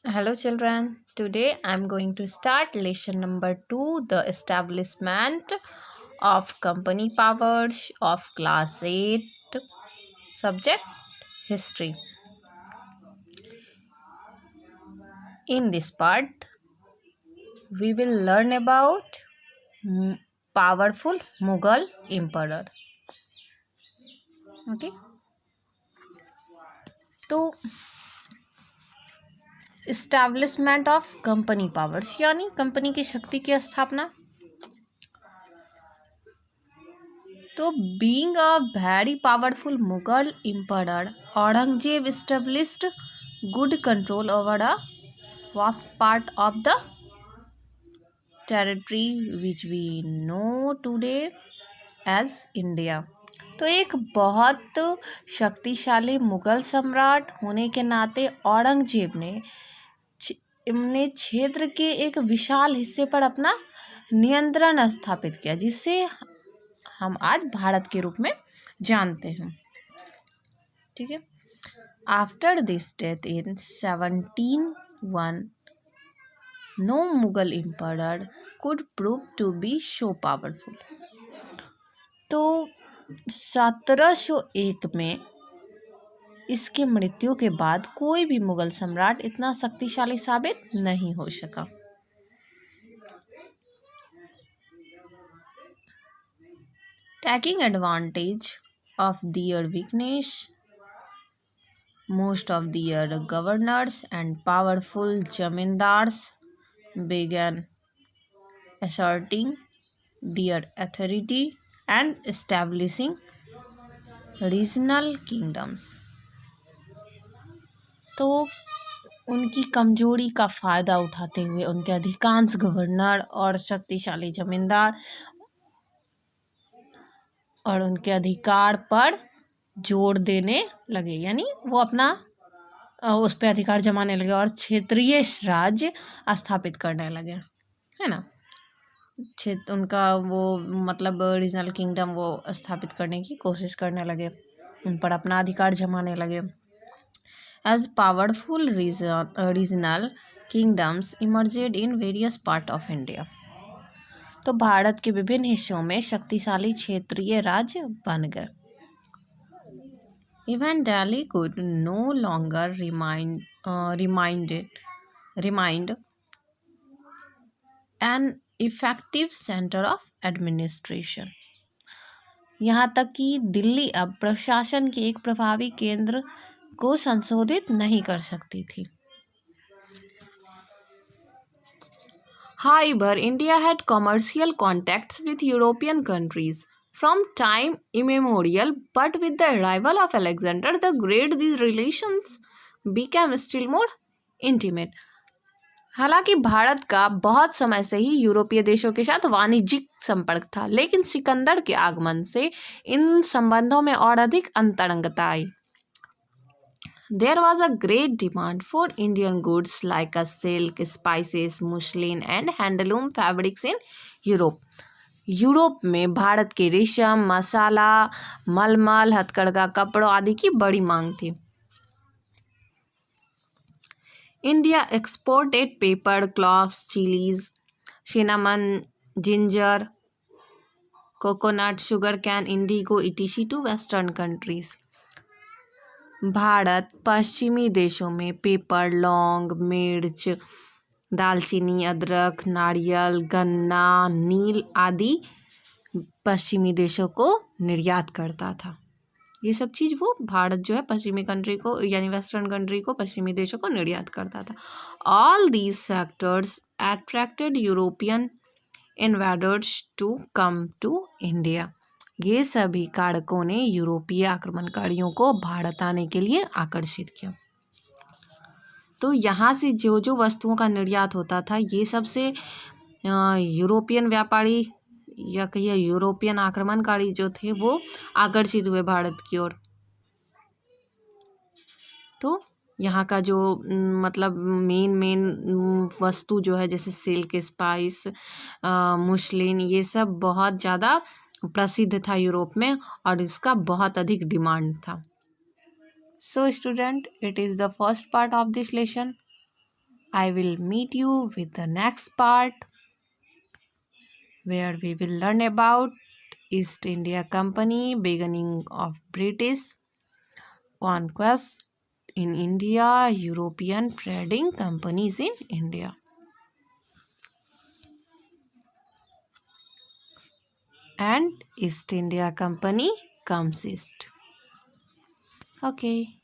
Hello, children. Today I'm going to start lesson number 2, the establishment of company powers of class 8, subject history. In this part, we will learn about m- powerful Mughal emperor. Okay, तो establishment of company powers यानी company की शक्ति की स्थापना. तो being a very powerful Mughal emperor, Aurangzeb established good control over a vast part of the territory which we know today as India. तो एक बहुत शक्तिशाली मुगल सम्राट होने के नाते औरंगजेब ने क्षेत्र के एक विशाल हिस्से पर अपना नियंत्रण स्थापित किया, जिससे हम आज भारत के रूप में जानते हैं. ठीक है. After this death in 1701 no Mughal emperor could prove to be so powerful. तो 1701 में इसके मृत्यु के बाद कोई भी मुगल सम्राट इतना शक्तिशाली साबित नहीं हो सका. Taking advantage of their weakness, most of their governors and powerful zamindars began asserting their authority and establishing regional kingdoms. तो उनकी कमजोरी का फ़ायदा उठाते हुए उनके अधिकांश गवर्नर और शक्तिशाली जमींदार और उनके अधिकार पर जोर देने लगे, यानी वो अपना उस पर अधिकार जमाने लगे और क्षेत्रीय राज्य स्थापित करने लगे, है ना. क्षेत्र उनका वो मतलब रीजनल किंगडम वो स्थापित करने की कोशिश करने लगे, उन पर अपना अधिकार जमाने लगे. As powerful regional kingdoms emerged in various part of India. तो भारत के विभिन्न हिस्सों में शक्तिशाली क्षेत्रीय राज्य बन गए. Even Delhi could no longer remained an effective centre of administration. यहाँ तक कि दिल्ली अब प्रशासन के एक प्रभावी केंद्र को संशोधित नहीं कर सकती थी. However, India had commercial contacts with European countries from time immemorial, but with the arrival of Alexander the Great, these relations became still more intimate. हालांकि भारत का बहुत समय से ही यूरोपीय देशों के साथ वाणिज्यिक संपर्क था, लेकिन सिकंदर के आगमन से इन संबंधों में और अधिक अंतरंगता आई. There was a great demand for Indian goods like silk, spices, muslin and handloom fabrics in Europe. Europe में भारत के रेशम, मसाला, मलमल, हथकरघा कपड़ों आदि की बड़ी मांग थी. India exported pepper, clothes, chilies, cinnamon, ginger, coconut, sugar cane, indigo etc to western countries. भारत पश्चिमी देशों में पेपर, लौंग, मिर्च, दालचीनी, अदरक, नारियल, गन्ना, नील आदि पश्चिमी देशों को निर्यात करता था. ये सब चीज़ वो भारत जो है पश्चिमी कंट्री को यानी वेस्टर्न कंट्री को पश्चिमी देशों को निर्यात करता था. All these factors attracted European invaders to come to India. ये सभी कारकों ने यूरोपीय आक्रमणकारियों को भारत आने के लिए आकर्षित किया. तो यहाँ से जो जो वस्तुओं का निर्यात होता था ये सबसे यूरोपियन व्यापारी या कहिए यूरोपियन आक्रमणकारी जो थे वो आकर्षित हुए भारत की ओर. तो यहाँ का जो मतलब मेन वस्तु जो है जैसे सिल्क, स्पाइस, मुस्लिन, ये सब बहुत ज़्यादा प्रसिद्ध था यूरोप में और इसका बहुत अधिक डिमांड था. So student, it is the first part of this lesson. I will meet you with the next part where we will learn about East India Company, beginning of British conquest in India, European trading companies in India. And East India Company comes east. Okay.